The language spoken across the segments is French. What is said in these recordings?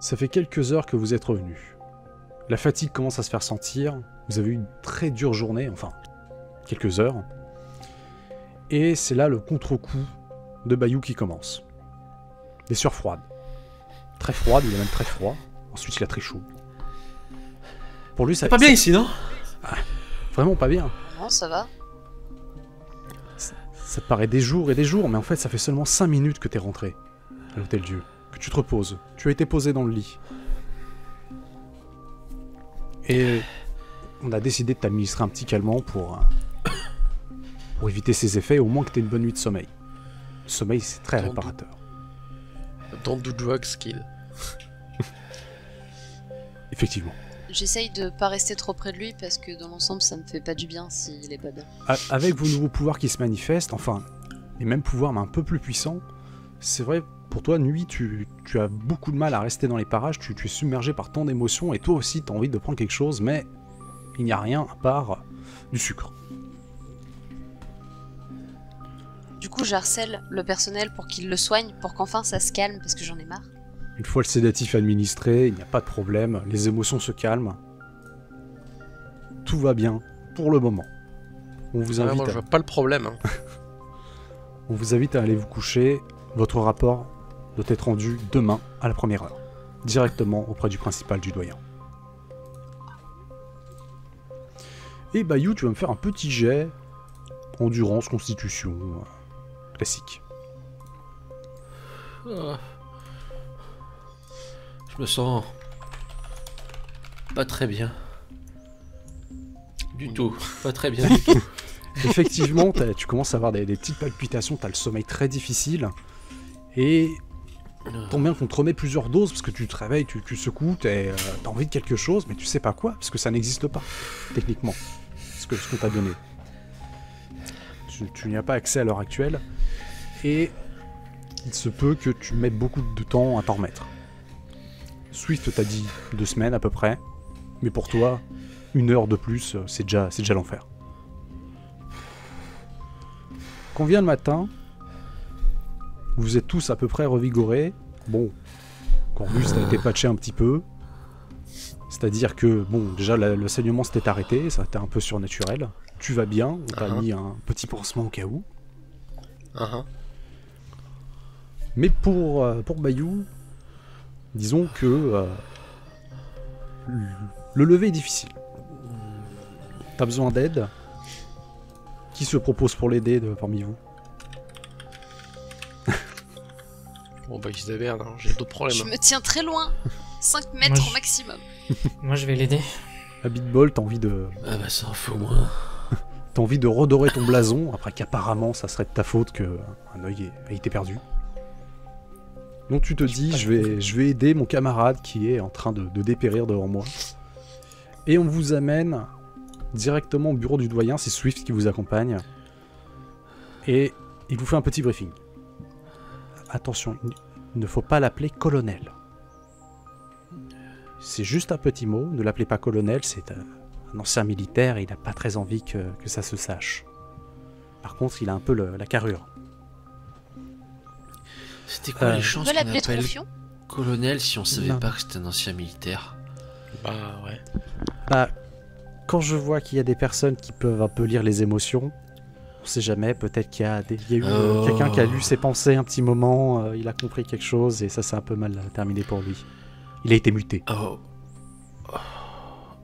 Ça fait quelques heures que vous êtes revenu. La fatigue commence à se faire sentir. Vous avez eu une très dure journée, enfin, quelques heures. Et c'est là le contre-coup de Bayou qui commence. Des sueurs froides. Très froides, il a même très froid. Ensuite, il a très chaud. Pour lui, ça... C'est pas bien ici, non? Vraiment pas bien. Non, ça va. Ça te paraît des jours et des jours, mais en fait, ça fait seulement 5 minutes que t'es rentré à l'Hôtel-Dieu. Que tu te reposes. Tu as été posé dans le lit. Et on a décidé de t'administrer un petit calmant pour éviter ses effets, au moins que t'aies une bonne nuit de sommeil. Le sommeil, c'est très réparateur. Don't do drugs, kid. Effectivement. J'essaye de pas rester trop près de lui parce que dans l'ensemble ça me fait pas du bien s'il est pas bien. Avec vos nouveaux pouvoirs qui se manifestent, enfin, les mêmes pouvoirs mais un peu plus puissants, c'est vrai, pour toi, Nuit, tu as beaucoup de mal à rester dans les parages, tu es submergé par tant d'émotions et toi aussi t'as envie de prendre quelque chose, mais il n'y a rien à part du sucre. Du coup j'harcèle le personnel pour qu'il le soigne, pour qu'enfin ça se calme parce que j'en ai marre. Une fois le sédatif administré, il n'y a pas de problème, les émotions se calment. Tout va bien, pour le moment. On vous invite, moi, je vois pas le problème. Hein. On vous invite à aller vous coucher. Votre rapport doit être rendu demain à la première heure, directement auprès du principal du doyen. Et Bayou, tu vas me faire un petit jet, endurance, constitution, classique. Je me sens pas très bien. Du tout. Pas très bien du tout. Effectivement, tu commences à avoir des petites palpitations, tu as le sommeil très difficile. Et tombe bien qu'on te remet plusieurs doses parce que tu te réveilles, tu secoues, t'as envie de quelque chose, mais tu sais pas quoi, parce que ça n'existe pas, techniquement, ce qu'on t'a donné. Tu n'y as pas accès à l'heure actuelle, et il se peut que tu mettes beaucoup de temps à t'en remettre. Swift t'a dit 2 semaines à peu près, mais pour toi, 1 heure de plus, c'est déjà l'enfer. Quand vient le matin, vous êtes tous à peu près revigorés. Bon, Corvus a été patché un petit peu. C'est-à-dire que, bon, déjà le saignement s'était arrêté, ça a été un peu surnaturel. Tu vas bien, on t'a mis un petit pansement au cas où. Mais pour Bayou, disons que le lever est difficile. T'as besoin d'aide. Qui se propose pour l'aider parmi vous? Bon bah il se démerde, hein. J'ai d'autres problèmes. Je me tiens très loin, 5 mètres au maximum. Moi je vais l'aider. À Bitball, t'as envie de... Ah bah ça en faut moins. T'as envie de redorer ton blason, après qu'apparemment ça serait de ta faute qu'un œil ait été perdu. Donc tu te dis, je vais aider mon camarade qui est en train de dépérir devant moi. Et on vous amène directement au bureau du doyen, c'est Swift qui vous accompagne. Et il vous fait un petit briefing. Attention, il ne faut pas l'appeler colonel. C'est juste un petit mot, ne l'appelez pas colonel, c'est un ancien militaire et il n'a pas très envie que ça se sache. Par contre, il a un peu la carrure. C'était quoi les chances qu'on appelle Tronfion colonel si on savait pas que c'était un ancien militaire? Bah ouais. Bah, quand je vois qu'il y a des personnes qui peuvent un peu lire les émotions, on sait jamais, peut-être qu'il y a eu quelqu'un qui a lu ses pensées un petit moment, il a compris quelque chose et ça s'est un peu mal terminé pour lui. Il a été muté.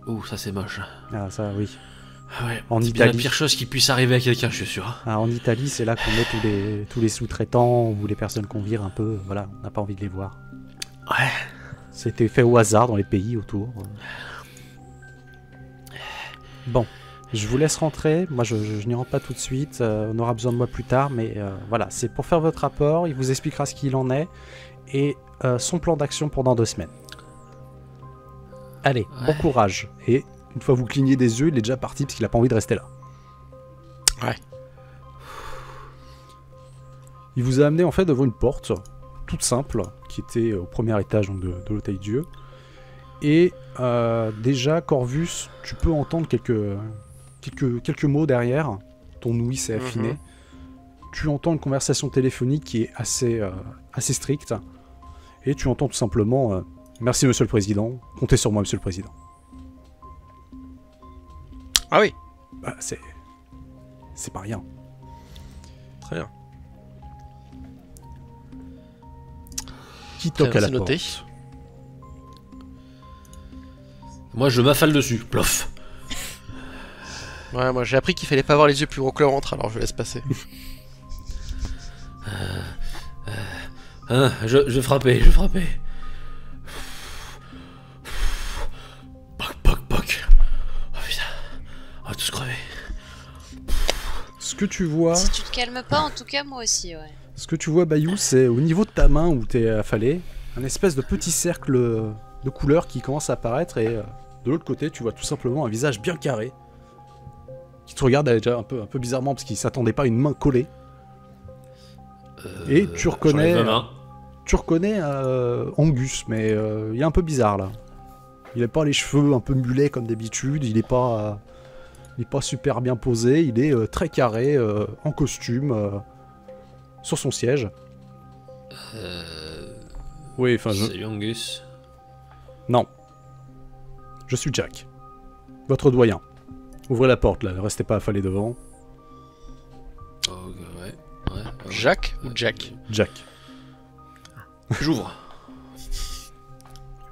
Ouh, ça c'est moche. Ah ça oui. Ouais, en c'est Italie, bien la pire chose qui puisse arriver à quelqu'un, je suis sûr. Ah, en Italie, c'est là qu'on met tous les sous-traitants ou les personnes qu'on vire un peu. Voilà, on n'a pas envie de les voir. Ouais. C'était fait au hasard dans les pays autour. Bon, je vous laisse rentrer. Moi, je n'y rentre pas tout de suite. On aura besoin de moi plus tard, mais voilà, c'est pour faire votre rapport. Il vous expliquera ce qu'il en est et son plan d'action pendant 2 semaines. Allez, bon courage. Et une fois vous clignez des yeux, il est déjà parti parce qu'il n'a pas envie de rester là. Ouais. Il vous a amené en fait devant une porte toute simple qui était au premier étage donc, de l'Hôtel-Dieu. Et déjà, Corvus, tu peux entendre quelques mots derrière. Ton ouïe s'est affiné. Tu entends une conversation téléphonique qui est assez stricte. Et tu entends tout simplement Merci, monsieur le président. Comptez sur moi, monsieur le président. Ah oui, Bah, c'est pas rien. très bien. Qui toque Très à la bien, c'est noté. porte? Moi, je m'affale dessus. Plof. Ouais, moi j'ai appris qu'il fallait pas avoir les yeux plus gros que le ventre, alors je laisse passer. Hein, je frappais. Poc. Oh putain. On va tous crever. Ce que tu vois, Si tu te calmes pas, en tout cas, moi aussi, ouais. Bayou, c'est au niveau de ta main où t'es affalé, un espèce de petit cercle de couleurs qui commence à apparaître et de l'autre côté, tu vois tout simplement un visage bien carré qui te regarde déjà un peu bizarrement parce qu'il s'attendait pas à une main collée. Et tu reconnais, j'enlève ma main. Angus, mais il est un peu bizarre là. Il a pas les cheveux un peu mulets comme d'habitude, il est pas super bien posé, il est très carré, en costume, sur son siège. Oui, enfin Salut Angus. Non. Je suis Jack. Votre doyen. Ouvrez la porte là, ne restez pas affalé devant. Oh, ouais. Jacques ou Jack? Jack. J'ouvre.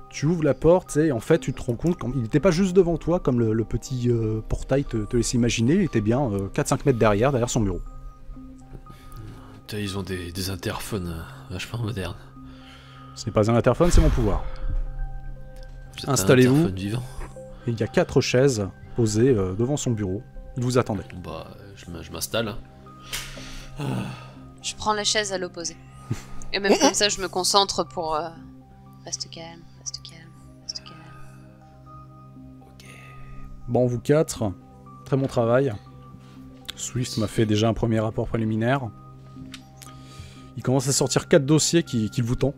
Tu ouvres la porte et en fait tu te rends compte qu'il n'était pas juste devant toi comme le petit portail te laissait imaginer, il était bien 4-5 mètres derrière son bureau. Putain, ils ont des interphones vachement modernes. Ce n'est pas un interphone, c'est mon pouvoir. Vous êtes un Installez-vous. interphone vivant. Et il y a 4 chaises posées devant son bureau. Il vous attendait. Bon, bah, je m'installe. Je prends la chaise à l'opposé. Et même comme ça, je me concentre pour... Reste calme. Ok. Bon, vous 4, très bon travail. Swift m'a fait déjà un premier rapport préliminaire. Il commence à sortir 4 dossiers qu'il vous tend.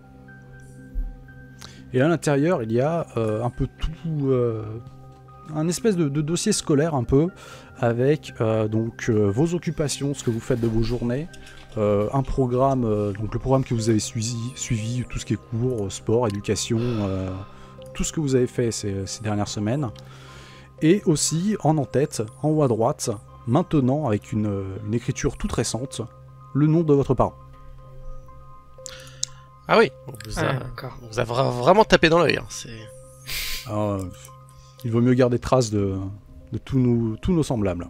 Et à l'intérieur, il y a un peu tout... un espèce de dossier scolaire un peu, avec donc vos occupations, ce que vous faites de vos journées, un programme, donc le programme que vous avez suivi, tout ce qui est cours, sport, éducation, tout ce que vous avez fait ces dernières semaines. Et aussi, en en-tête, en haut à droite, maintenant, avec une écriture toute récente, le nom de votre parent. Ah oui, D'accord. on vous a vraiment tapé dans l'œil. Hein. Alors, il vaut mieux garder trace de tous nos semblables.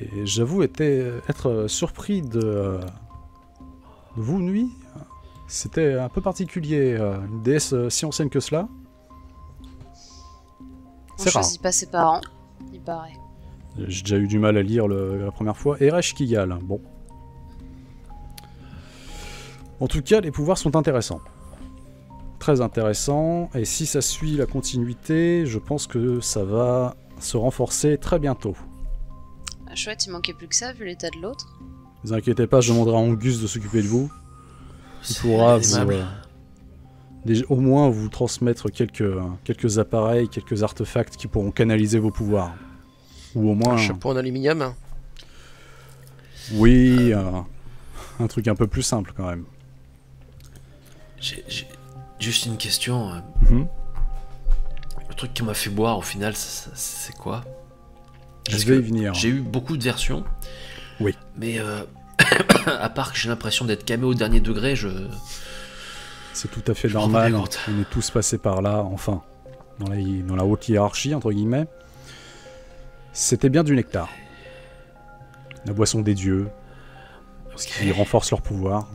Et j'avoue être surpris de vous, Nuit. C'était un peu particulier, une déesse si ancienne que cela. On C'est rare. choisit pas ses parents, il paraît. J'ai déjà eu du mal à lire la première fois. Eresh Kigal, bon. En tout cas, les pouvoirs sont intéressants. Très intéressants. Et si ça suit la continuité, je pense que ça va se renforcer très bientôt. Ah, chouette, il manquait plus que ça vu l'état de l'autre. Ne vous inquiétez pas, je demanderai à Angus de s'occuper de vous. Il pourra aimable. au moins vous transmettre quelques appareils, quelques artefacts qui pourront canaliser vos pouvoirs. Ou au moins... Un chapeau en aluminium. Hein. Oui, un truc un peu plus simple quand même. J'ai juste une question. Mhm. Le truc qui m'a fait boire au final, c'est quoi? Je Parce vais que y venir. J'ai eu beaucoup de versions. Oui. Mais à part que j'ai l'impression d'être camé au dernier degré, C'est tout à fait Je me normal. rends compte. On est tous passés par là, enfin, dans la haute hiérarchie, entre guillemets. C'était bien du nectar. La boisson des dieux, ce qui renforce leur pouvoir.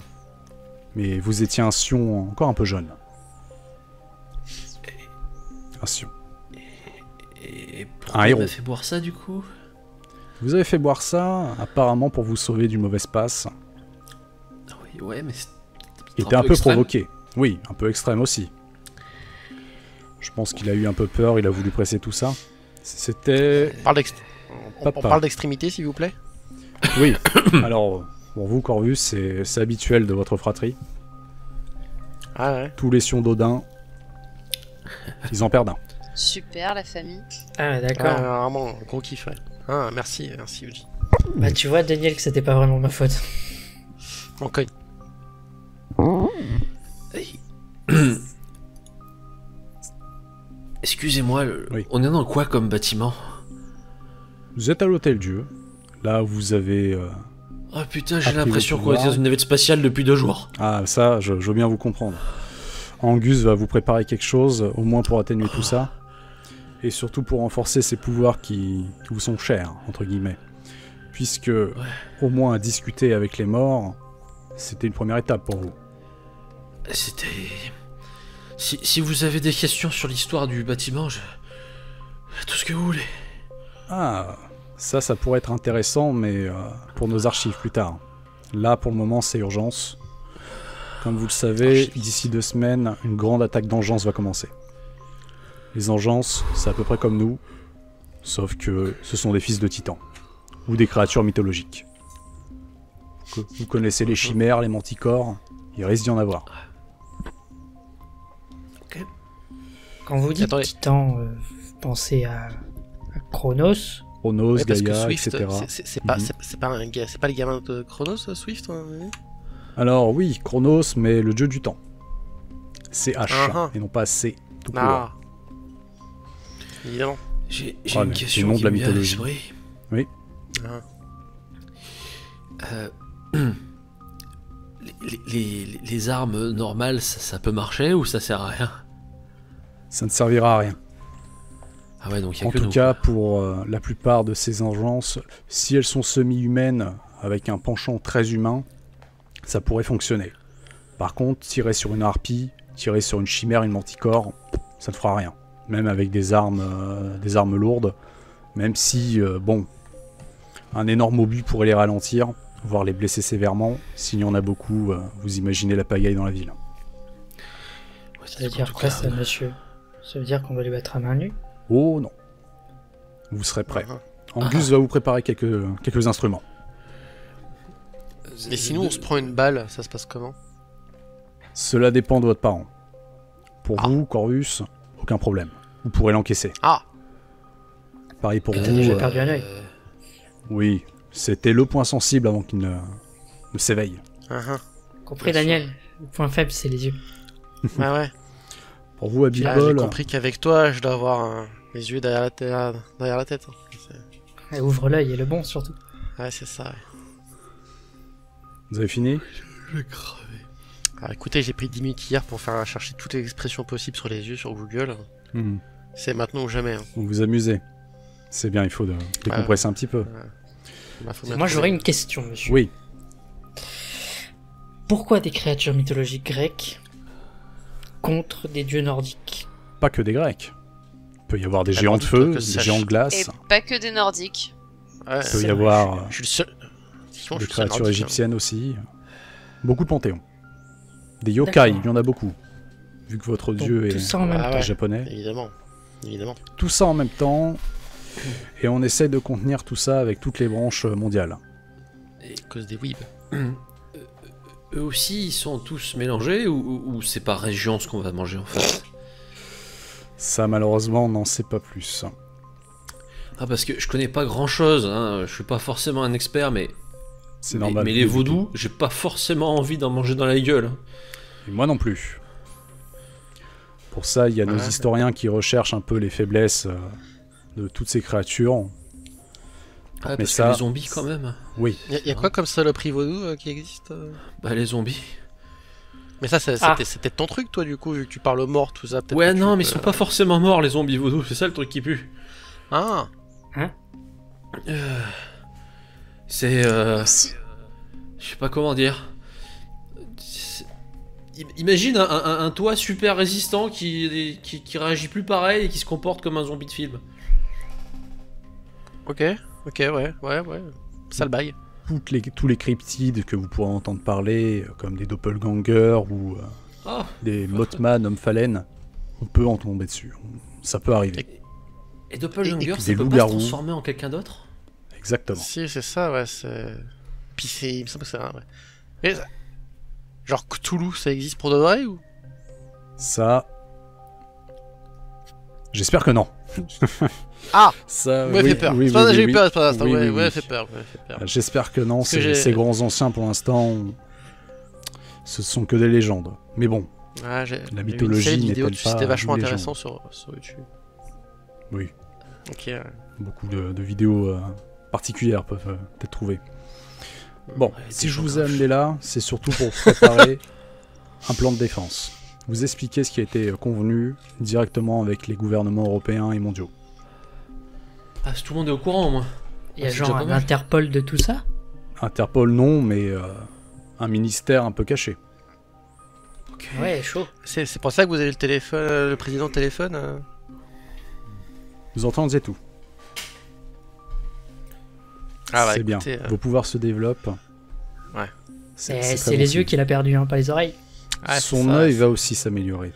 Mais vous étiez un Sion encore un peu jeune. Un Sion. Et Un pourquoi il héros. m'a fait boire ça du coup? Vous avez fait boire ça, apparemment pour vous sauver du mauvais passe. Ah oui, ouais, mais Il était un peu extrême. provoqué. Oui, un peu extrême aussi. Je pense qu'il a eu un peu peur, il a voulu presser tout ça. C'était... On Papa. parle d'extrémité, s'il vous plaît. Oui, alors, pour vous, Corvus, c'est habituel de votre fratrie. Ah ouais. Tous les Sions d'Odin, ils en perdent un. Super, la famille. Ah, Ah, d'accord. vraiment, gros kiff, ouais. Ah, merci Uji. Bah, tu vois, Daniel, que c'était pas vraiment ma faute. Ok. excusez-moi, Oui. on est dans quoi comme bâtiment? Vous êtes à l'Hôtel Dieu. Là, vous avez... Oh putain, j'ai Après le l'impression qu'on est pouvoir. dans une navette spatiale depuis 2 jours. Ah, ça, je veux bien vous comprendre. Angus va vous préparer quelque chose, au moins pour atténuer tout ça. Et surtout pour renforcer ces pouvoirs qui vous sont chers, entre guillemets. Puisque, au moins, discuter avec les morts, c'était une première étape pour vous. C'était... Si vous avez des questions sur l'histoire du bâtiment, tout ce que vous voulez. Ah, ça pourrait être intéressant, mais pour nos archives plus tard. Là, pour le moment, c'est urgence. Comme vous le savez, d'ici 2 semaines, une grande attaque d'engeance va commencer. Les engeances, c'est à peu près comme nous, sauf que ce sont des fils de titans, ou des créatures mythologiques. Vous connaissez les chimères, les manticores, il risque d'y en avoir. Quand vous dites Attendez. Titan, vous pensez à Chronos. Chronos, Ouais, parce que Gaïa, Swift, etc. c'est pas, Mhm. c'est pas c'est pas le gamin de Chronos, Swift hein Alors oui, Chronos, mais le dieu du temps. C'est H, Ah, et non pas C, tout court. Ah. Évidemment. J'ai Ah, une mais question c'est le nom qui de la me vient à mythologie. l'esprit. Oui. Les armes normales, ça peut marcher ou ça sert à rien? Ça ne servira à rien. Ah ouais, donc il y a En que tout nous. cas, pour la plupart de ces engeances, si elles sont semi-humaines, avec un penchant très humain, ça pourrait fonctionner. Par contre, tirer sur une harpie, tirer sur une chimère, une manticore, ça ne fera rien. Même avec des armes lourdes, même si, bon, un énorme obus pourrait les ralentir, voire les blesser sévèrement. S'il y en a beaucoup, vous imaginez la pagaille dans la ville. Ouais, Ça veut en dire tout quoi cas, ça, monsieur? Ça veut dire qu'on va les battre à main nue? Oh non. Vous serez prêts. Ah. Angus va vous préparer quelques instruments. Mais sinon, on se prend une balle, ça se passe comment? Cela dépend de votre parent. Pour Ah. vous, Corvus, aucun problème. Vous pourrez l'encaisser. Ah. Pareil pour T'as vous. déjà perdu un œil. Oui, c'était le point sensible avant qu'il ne s'éveille. Compris, Bien sûr. Daniel? Le point faible, c'est les yeux. Ouais. Pour vous, à Big Ah, j'ai Ball, compris qu'avec toi, je dois avoir les yeux derrière la tête. Et ouvre l'œil et le bon, surtout. Ouais, c'est ça. Ouais. vous avez fini? Je vais crever. Alors écoutez, j'ai pris 10 minutes hier pour faire chercher toutes les expressions possibles sur les yeux sur Google. Hmm. C'est maintenant ou jamais. Hein. Vous vous amusez. C'est bien, il faut décompresser un petit peu. Faut bien Moi, trouver. j'aurais une question, monsieur. Oui, Pourquoi des créatures mythologiques grecques contre des dieux nordiques? pas que des Grecs. Il peut y avoir des Ah, géants de nordique, feu, que des sache. géants de Et glace. pas que des nordiques. Ouais, Il peut y c'est- avoir Je suis le seul. Effectivement, je des suis le seul créatures nordique, hein. égyptiennes aussi. Beaucoup de panthéons. Des yokai, D'accord. il y en a beaucoup. Vu que votre Donc, dieu tout est ça en même Ah temps. ouais. japonais. Évidemment. Évidemment. Tout ça en même temps. Et on essaie de contenir tout ça avec toutes les branches mondiales. À cause des weebs. Eux aussi, ils sont tous mélangés ou c'est par région ce qu'on va manger en fait? Ça, malheureusement, on n'en sait pas plus. Ah, parce que je connais pas grand chose, hein. Je suis pas forcément un expert, mais. C'est normal. Mais les vaudous, j'ai pas forcément envie d'en manger dans la gueule. Et moi non plus. Pour ça, il y a nos Ouais. historiens qui recherchent un peu les faiblesses de toutes ces créatures. Ah, Mais parce ça- que les zombies quand même. Oui, Y a quoi comme saloperie vaudou qui existe Bah, les zombies. Mais ça, c'est Ah. c'est peut-être ton truc, toi, du coup, vu que tu parles aux morts, tout ça. peut-être Ouais, que tu non, mais ils peux- sont pas forcément morts, les zombies vaudous, c'est ça le truc qui pue. Ah. C'est. Si. Je sais pas comment dire. Imagine un toit super résistant qui réagit plus pareil et qui se comporte comme un zombie de film. Ok, ouais. Ça le bail. tous les cryptides que vous pourrez entendre parler, comme des doppelgangers ou Ah, des mothman, hommes-phalènes, on peut en tomber dessus. Ça peut arriver. et Doppelganger, Et ça des peut pas se loups-garous. transformer en quelqu'un d'autre? Exactement. Si, c'est ça, ouais, c'est... Puis c'est... Il me semble que c'est vrai, ouais. Mais... Genre Cthulhu, ça existe pour de vrai, ou... Ça... J'espère que non. Ah. Ça, Ouais, oui, fait peur. oui, C'est pas ça, oui, j'ai eu oui. peur, c'est pas ça. Oui, Ouais, oui, ouais, oui. fait peur. J'espère que non, Parce que ces j'ai- grands anciens pour l'instant, ce sont que des légendes. Mais bon, Ouais, j'ai La j'ai vu mythologie une série de vidéos n'est-elle dessus, c'était pas vachement une légende. intéressant sur YouTube. Oui, Ok. beaucoup de vidéos particulières peuvent être trouvées. Bon, Ouais, si des je gens vous ai gauche. amené là, c'est surtout pour préparer un plan de défense. Vous expliquer ce qui a été convenu directement avec les gouvernements européens et mondiaux. Ah, tout le monde est au courant, au moins. Il y a c'est genre déjà pas un mal. Interpol de tout ça? Interpol non, mais un ministère un peu caché. Ouais, chaud. C'est pour ça que vous avez le téléphone, le président au téléphone Vous entendez tout. Ah bah c'est bien. écoutez, Vos pouvoirs se développent. Ouais. C'est Eh, très c'est bon les signe. yeux qu'il a perdu, hein, pas les oreilles. ah, c'est Son ça, œil c'est- va aussi s'améliorer.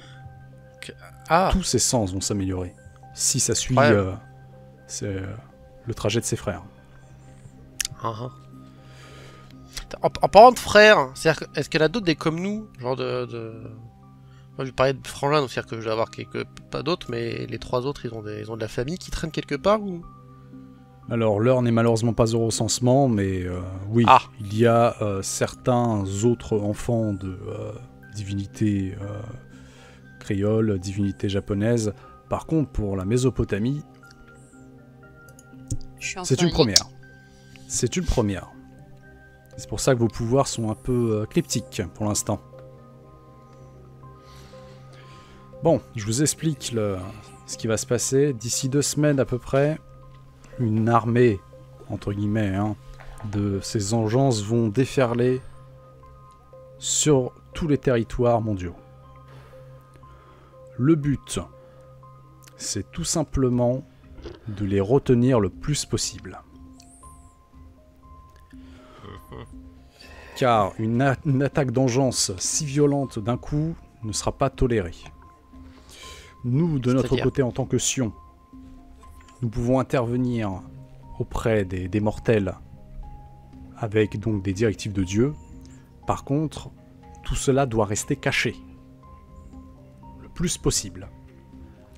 Ah, Tous ses sens vont s'améliorer. Si ça suit Ouais. le trajet de ses frères. ah, ah. En parlant de frères, c'est-à-dire est-ce qu'il y en a d'autres des comme nous, genre Moi je parlais de frangins, donc c'est-à-dire que je vais avoir pas d'autres, mais les trois autres ils ont de la famille qui traîne quelque part ou... Alors, l'heure n'est malheureusement pas au recensement, mais oui, Ah. il y a certains autres enfants de divinités créoles, divinités japonaises. Par contre, pour la Mésopotamie, Je suis c'est enfin une première. C'est une première. C'est pour ça que vos pouvoirs sont un peu cryptiques pour l'instant. Bon, je vous explique ce qui va se passer. D'ici 2 semaines à peu près, une armée, entre guillemets, de ces engences vont déferler sur tous les territoires mondiaux. Le but, c'est tout simplement de les retenir le plus possible. Car une attaque d'engeance si violente d'un coup ne sera pas tolérée. Nous, de notre C'est-à-dire côté en tant que Sion, nous pouvons intervenir auprès des mortels avec donc des directives de Dieu. Par contre, tout cela doit rester caché le plus possible.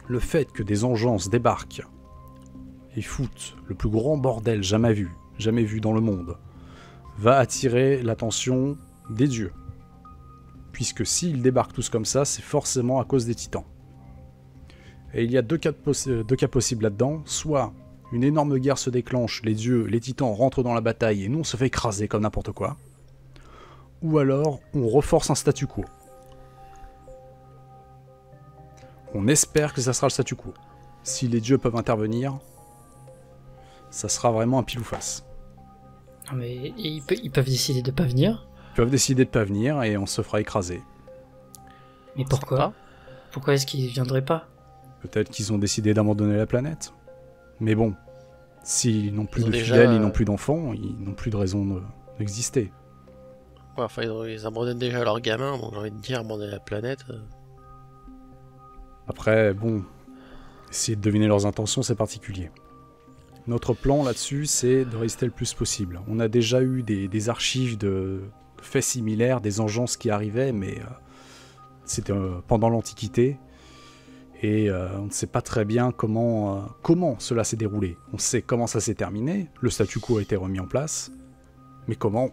Le fait que des engences débarquent et foutent le plus grand bordel jamais vu dans le monde, va attirer l'attention des dieux. Puisque s'ils débarquent tous comme ça, c'est forcément à cause des titans. Et il y a deux cas possibles là-dedans. Soit une énorme guerre se déclenche, les dieux, les titans rentrent dans la bataille et nous on se fait écraser comme n'importe quoi. Ou alors on reforce un statu quo. On espère que ça sera le statu quo. Si les dieux peuvent intervenir, ça sera vraiment un pile ou face. Non, mais ils peuvent décider de pas venir. Ils peuvent décider de pas venir et on se fera écraser. Mais pourquoi? Sympa. Pourquoi est-ce qu'ils viendraient pas? Peut-être qu'ils ont décidé d'abandonner la planète. Mais bon, s'ils n'ont plus Ils ont de déjà, fidèles, ils n'ont plus d'enfants, ils n'ont plus de raison d'exister. Ouais, enfin, ils abandonnent déjà leurs gamins, donc j'ai envie de dire abandonner la planète. Après, bon, essayer de deviner leurs intentions, c'est particulier. Notre plan là-dessus, c'est de résister le plus possible. On a déjà eu des archives de faits similaires, des engences qui arrivaient, mais c'était pendant l'Antiquité. Et on ne sait pas très bien comment cela s'est déroulé. On sait comment ça s'est terminé, le statu quo a été remis en place, mais comment?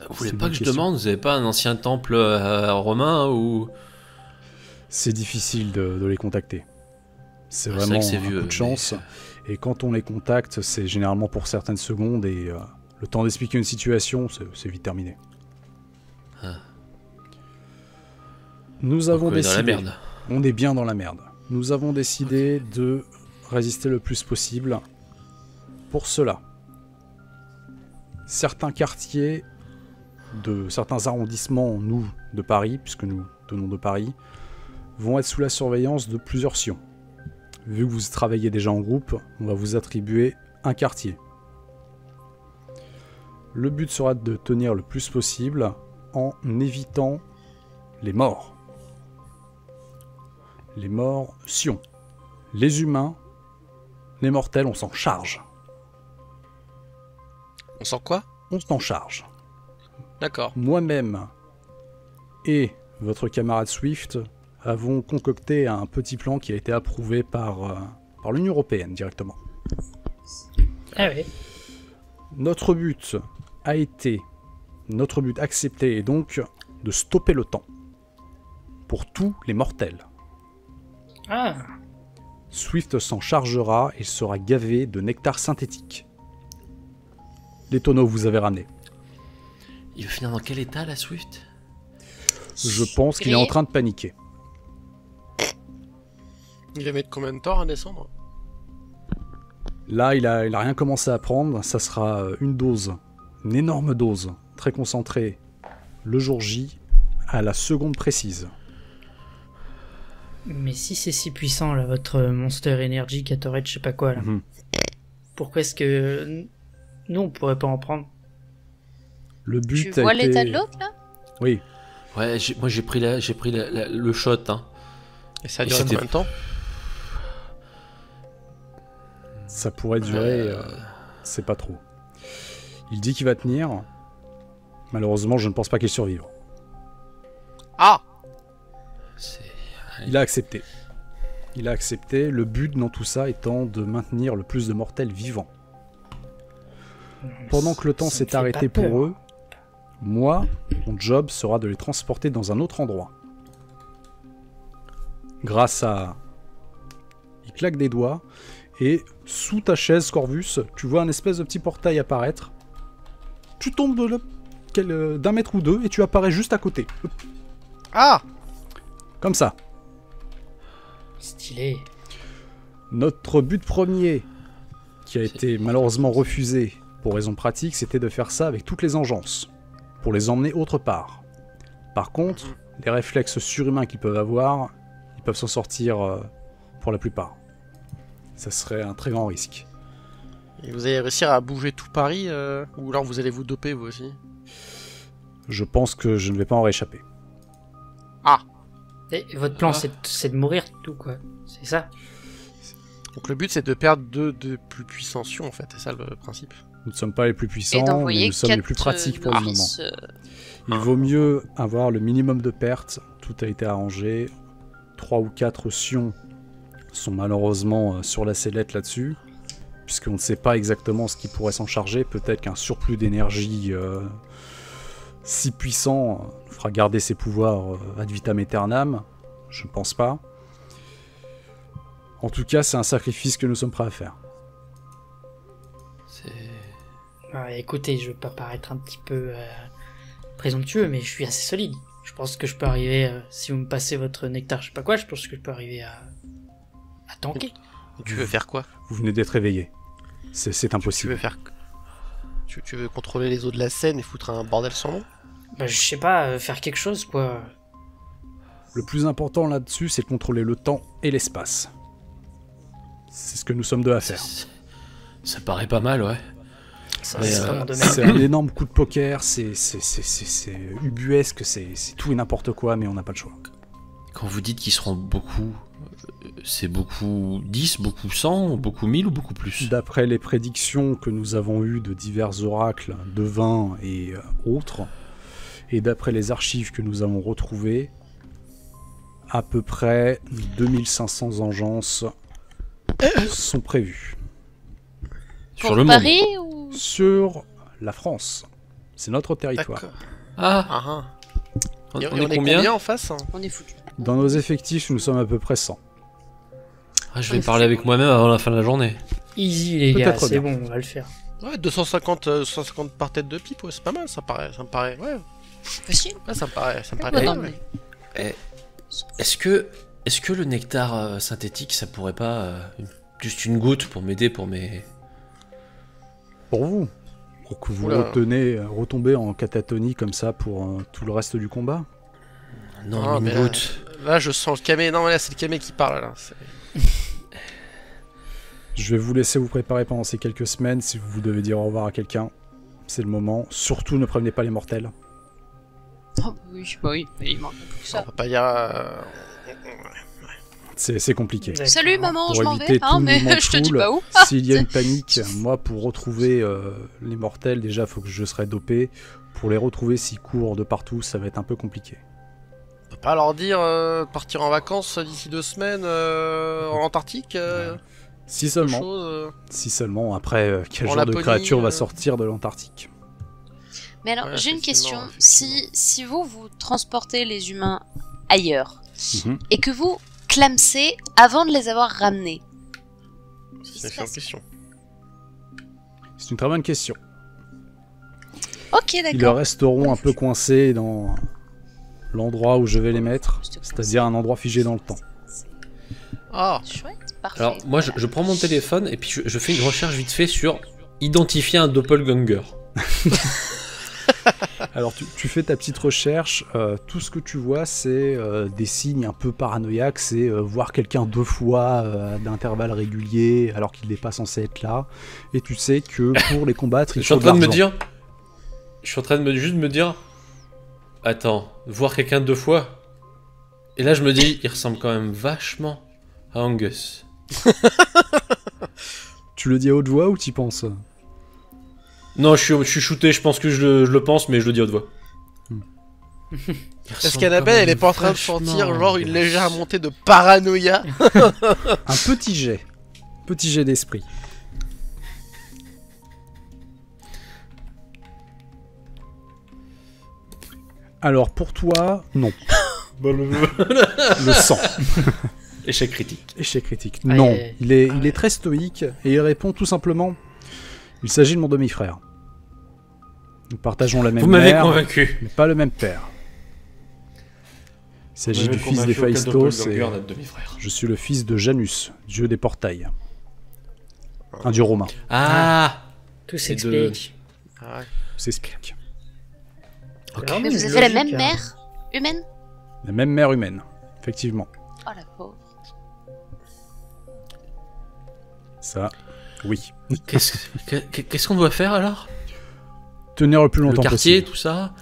Vous voulez C'est pas une que je question. demande? Vous avez pas un ancien temple romain ou... C'est difficile de les contacter. C'est Ah, c'est vraiment vrai que c'est un vieux, coup de chance. Et quand on les contacte, c'est généralement pour certaines secondes et le temps d'expliquer une situation, c'est vite terminé. Ah. Nous avons Donc, on est dans la décidé, merde. on est bien dans la merde. Nous avons décidé de résister le plus possible. Pour cela, certains quartiers de certains arrondissements, nous, de Paris, puisque nous tenons de Paris, vont être sous la surveillance de plusieurs sions. Vu que vous travaillez déjà en groupe, on va vous attribuer un quartier. Le but sera de tenir le plus possible en évitant les morts. Les morts sions. Les humains, les mortels, on s'en charge. On sent quoi? On s'en charge. D'accord. Moi-même et votre camarade Swift avons concocté un petit plan qui a été approuvé par l'Union Européenne directement. Ah ouais. Notre but accepté est donc de stopper le temps pour tous les mortels. Ah. Swift s'en chargera et sera gavé de nectar synthétique. Les tonneaux vous avez ramenés. Il va finir dans quel état, la Swift? Je pense qu'il est en train de paniquer. Il va mettre combien de temps à descendre? Là, il a rien commencé à prendre. Ça sera une dose, une énorme dose, très concentrée, le jour J, à la seconde précise. Mais si c'est si puissant, là, votre Monster Energy, Gatorade, je sais pas quoi, là, pourquoi est-ce que nous, on pourrait pas en prendre? Le but Tu a vois été... l'état de l'autre là? Oui, Ouais, moi j'ai pris le shot. Hein. Et ça a Et duré c'était- combien de temps? ça pourrait durer, c'est pas trop. Il dit qu'il va tenir. Malheureusement, je ne pense pas qu'il survive. Ah! C'est... Il a accepté. Il a accepté, le but dans tout ça étant de maintenir le plus de mortels vivants. Pendant que le temps Ça me s'est fait arrêté pas peur. pour eux, moi, mon job sera de les transporter dans un autre endroit. Grâce à... Il claque des doigts, et sous ta chaise, Corvus, tu vois un espèce de petit portail apparaître. Tu tombes d'un mètre ou deux, et tu apparais juste à côté. Ah! Comme ça. Stylé. Notre but premier, qui a été malheureusement refusé pour raisons pratiques, c'était de faire ça avec toutes les engences, pour les emmener autre part. Par contre, les réflexes surhumains qu'ils peuvent avoir, ils peuvent s'en sortir pour la plupart. Ça serait un très grand risque. Et vous allez réussir à bouger tout Paris ou alors vous allez vous doper vous aussi? Je pense que je ne vais pas en réchapper. Et votre plan, c'est de mourir tout, quoi. C'est ça? Donc le but c'est de perdre deux de plus puissants sions en fait, c'est ça le principe. Nous ne sommes pas les plus Et puissants, mais d'envoyer nous sommes les 4 plus pratiques pour le moment. novices, Il vaut mieux avoir le minimum de pertes, tout a été arrangé. 3 ou 4 sions sont malheureusement sur la sellette là-dessus, puisqu'on ne sait pas exactement ce qui pourrait s'en charger. Peut-être qu'un surplus d'énergie si puissant nous fera garder ses pouvoirs ad vitam aeternam. Je ne pense pas. En tout cas, c'est un sacrifice que nous sommes prêts à faire. C'est... Ouais, écoutez, je veux pas paraître un petit peu présomptueux, mais je suis assez solide. Je pense que je peux arriver, si vous me passez votre nectar, je sais pas quoi, je pense que je peux arriver à tanker. Tu veux faire quoi? Vous venez d'être réveillé. C'est Tu impossible. veux faire... Tu veux contrôler les eaux de la Seine et foutre un bordel sans nom? Bah, je sais pas, faire quelque chose, quoi. Le plus important là-dessus, c'est de contrôler le temps et l'espace. C'est ce que nous sommes deux à faire. Ça paraît pas mal, ouais. Ça, Ouais, c'est pas mon domaine. C'est un énorme coup de poker, c'est ubuesque, c'est tout et n'importe quoi, mais on n'a pas le choix. Quand vous dites qu'ils seront beaucoup, c'est beaucoup 10, beaucoup 100, beaucoup 1000 ou beaucoup plus? D'après les prédictions que nous avons eues de divers oracles, devins et autres, et d'après les archives que nous avons retrouvées, à peu près 2500 engences sont prévues. Sur pour le monde. Paris ou... Sur la France. C'est notre territoire. D'accord. Ah, Ah, ah. on Et est on est combien? combien en face? On est foutu. Dans nos effectifs, nous sommes à peu près 100. Ah, je vais parler avec moi-même avant la fin de la journée. Easy, les gars, Peut-être c'est bien. bon, on va le faire. Ouais, 250 par tête de pipe, ouais, c'est pas mal, ça me paraît, ouais. Facile. Ouais, ça me paraît Ouais, pas non, mal. mais- Est-ce que le nectar synthétique, ça pourrait pas juste une goutte pour m'aider pour mes... Pour vous. Pour que vous Oula. retombez en catatonie comme ça pour tout le reste du combat. Non, Ah, une mais là- goutte. Là, je sens le camé. Non, mais là, c'est le camé qui parle, là. Je vais vous laisser vous préparer pendant ces quelques semaines. Si vous devez dire au revoir à quelqu'un, c'est le moment. Surtout, ne prévenez pas les mortels. Oh, oui, bah oui, il manque plus que On ça. va pas dire... C'est compliqué. D'accord. Salut maman, Pour je m'en éviter vais, tout hein, mais mouvement de je te dis foule, pas où. S'il y a une panique, moi, pour retrouver les mortels, déjà, il faut que je serai dopé. Pour les retrouver s'ils courent de partout, ça va être un peu compliqué. On peut pas leur dire de partir en vacances d'ici 2 semaines en Antarctique Si seulement. chose, Si seulement. Après, quel En genre de Laponie, créature va sortir de l'Antarctique? Mais alors, Ouais, j'ai une question. effectivement, Si vous transportez les humains ailleurs, Mhm. et que vous clamser avant de les avoir ramenés? C'est une excellente question. C'est une très bonne question. Ok, Ils d'accord. resteront un peu coincés dans l'endroit où je vais les mettre, c'est-à-dire un endroit figé dans le temps. Ah, Chouette, parfait. Alors, moi, je prends mon téléphone et puis je fais une recherche vite fait sur identifier un doppelganger. Alors tu fais ta petite recherche, tout ce que tu vois c'est des signes un peu paranoïaques, c'est voir quelqu'un 2 fois d'intervalles réguliers alors qu'il n'est pas censé être là, et tu sais que pour les combattre il Je suis faut en train de me l'argent. dire... Je suis en train de juste me dire... Attends, voir quelqu'un 2 fois. Et là, je me dis, il ressemble quand même vachement à Angus. Tu le dis à haute voix ou t'y penses? Non, je suis shooté, je pense que je le pense, mais je le dis à haute voix. est-ce qu'Annabelle, elle est pas en train de sentir genre une légère montée de paranoïa? Un petit jet d'esprit. Alors pour toi, non. Le sang. Échec critique. Échec critique. Aïe, Non, aïe, aïe. il est très stoïque et il répond tout simplement: il s'agit de mon demi-frère. Nous partageons la même Vous m'avez mère, convaincu. mais pas le même père. Il s'agit du fils d'Héphaïstos et notre demi-frère. je suis le fils de Janus, dieu des portails. Un dieu romain, Ah Tout Et s'explique. Ah ouais. s'explique. Ok. Vraiment Mais vous une avez la logique, même hein. mère humaine? La même mère humaine, effectivement. Oh la pauvre. Ça, oui. Qu'est-ce qu'on doit faire alors? Tenir le plus Le longtemps quartier, possible. tout ça?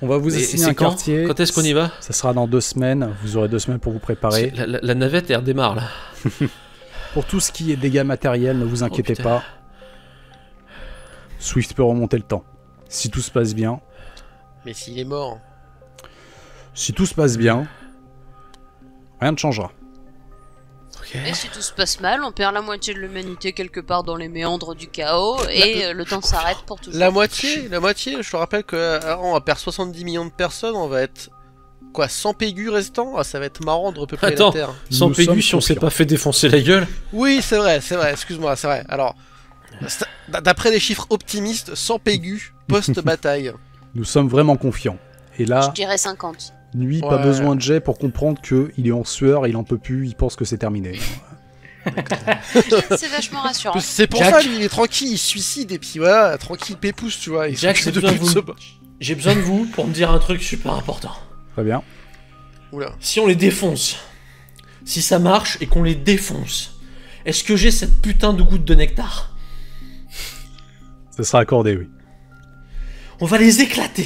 On va vous Et assigner c'est un quand? quartier. Quand est-ce qu'on y va? Ça sera dans 2 semaines. Vous aurez 2 semaines pour vous préparer. La navette, elle redémarre là. Pour tout ce qui est dégâts matériels, ne vous inquiétez putain. pas. Swift peut remonter le temps. Si tout se passe bien. Mais s'il est mort. Si tout se passe bien, rien ne changera. Ok. Et si tout se passe mal, on perd la moitié de l'humanité quelque part dans les méandres du chaos et le temps s'arrête pour toujours. La moitié, je te rappelle que on va perdre 70 millions de personnes, on va être... Quoi, 100 pégus restants? Ah, ça va être marrant de repeupler Attends. la Terre. Sans Nous Pégu, sommes si on s'est confiants. pas fait défoncer la gueule. Oui, c'est vrai, excuse-moi, c'est vrai. Alors, d'après les chiffres optimistes, 100 pégus post-bataille. Nous sommes vraiment confiants. Et Je là, dirais 50. lui, pas Ouais. besoin de jet pour comprendre qu'il est en sueur, il en peut plus, il pense que c'est terminé. C'est vachement rassurant. C'est pour Jack. ça, lui, il est tranquille, il se suicide, et puis voilà, tranquille, pépousse, tu vois. Il Jack, s'occupe j'ai besoin de plus vous. de J'ai besoin de vous pour me dire un truc super important. Très bien. Oula. Si on les défonce, si ça marche et qu'on les défonce, est-ce que j'ai cette putain de goutte de nectar? Ça sera accordé, oui. On va les éclater.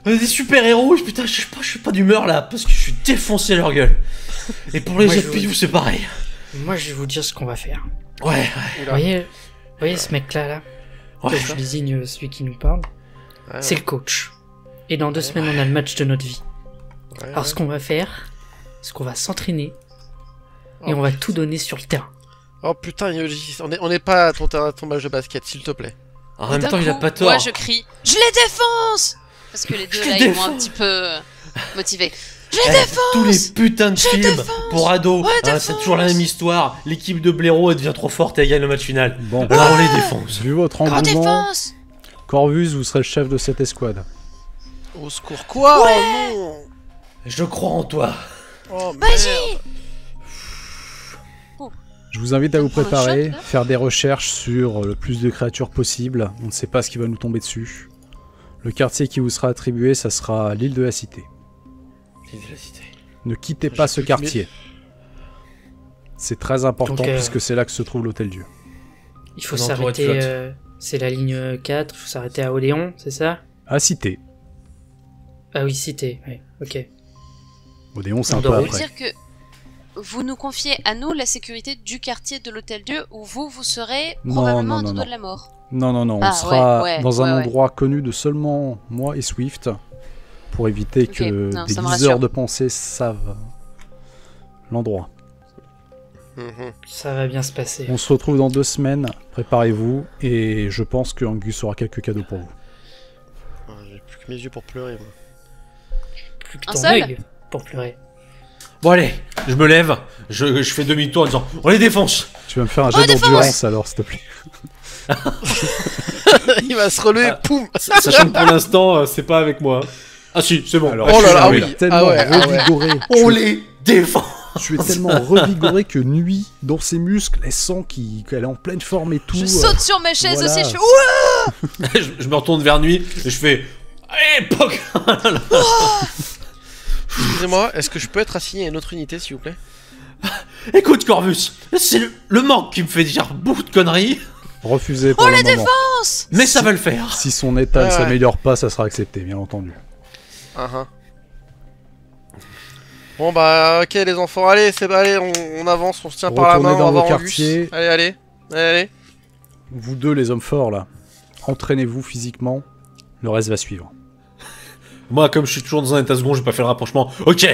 On est des super-héros, putain, je suis pas d'humeur là, parce que je suis défoncé leur gueule. Et pour les Moi, je autres pays, c'est pareil. Moi, je vais vous dire ce qu'on va faire. Ouais, Vous voyez ce mec-là, là, ouais. que je désigne celui qui nous parle, Ouais, c'est le coach. Et dans 2 semaines, on a le match de notre vie. ouais, Alors, ce qu'on va faire, c'est qu'on va s'entraîner et on va tout donner sur le terrain. Oh putain, Yoji, on est pas à ton match de basket, s'il te plaît. En même D'un temps, il a coup, pas tort. Moi, je crie « Je les défonce !» Parce que les deux, Je là, les ils vont un défonce. petit peu motivés. Je Eh, les défonce tous les putains de Je films défonce. pour ados, Ouais, c'est défonce. toujours la même histoire. L'équipe de blaireau, elle devient trop forte et elle gagne le match final. Bon, Alors on les défonce. vu votre Grand engouement, défense Corvus, vous serez le chef de cette escouade. Au secours, quoi? Oh non! Je crois en toi. Oh merde! Vas-y Je vous invite à vous prends le préparer, shot, là faire des recherches sur le plus de créatures possible. On ne sait pas ce qui va nous tomber dessus. Le quartier qui vous sera attribué, ça sera l'île de la Cité. Ne quittez pas ce quartier. C'est très important Donc, puisque c'est là que se trouve l'Hôtel Dieu. Il faut On est entouré de s'arrêter... flotte. c'est la ligne 4, il faut s'arrêter à Odéon, c'est ça? À Cité. Ah oui, cité, ouais, ok. Odéon, c'est un On peu doit Ça veut après. dire que vous nous confiez à nous la sécurité du quartier de l'Hôtel Dieu où vous serez Non, probablement non, à non, tout doigt non. de la mort. Non, non, non, on Ah, sera ouais, dans un ouais. endroit connu de seulement moi et Swift pour éviter Ok, que non, des ça me liseurs rassure. de pensée savent l'endroit. Mhm. Ça va bien se passer. On se retrouve dans 2 semaines, préparez-vous, et je pense que Angus aura quelques cadeaux pour vous. Ah, j'ai plus que mes yeux pour pleurer, moi. Plus que Un ton seul œil pour pleurer. Bon allez, je me lève, je fais demi-tour en disant on les défonce. Tu vas me faire un jet d'endurance alors, s'il te plaît. Il va se relever, poum. Sachant que pour l'instant, c'est pas avec moi. Ah si, c'est bon. Alors, Oh là là, tu es oui. tellement Ah ouais. revigoré. On les défend. Tu es tellement revigoré que Nuit, dans ses muscles, elle sent qu'elle est en pleine forme et tout. Je saute sur ma chaise voilà. aussi, je fais ouh. je me retourne vers Nuit et je fais allez, poc. Excusez-moi, est-ce que je peux être assigné à une autre unité, s'il vous plaît? Écoute Corvus, c'est le manque qui me fait dire beaucoup de conneries, Refusé pour le moment. mais ça va le faire. Si son état ne Ouais. s'améliore pas, ça sera accepté, bien entendu. Bon bah ok les enfants, allez, allez, on avance, on se tient par la Retournez main, dans on va vos voir quartiers. Angus. Allez. Vous deux, les hommes forts, là, entraînez-vous physiquement. Le reste va suivre. Moi, comme je suis toujours dans un état second, j'ai pas fait le rapprochement. Ok.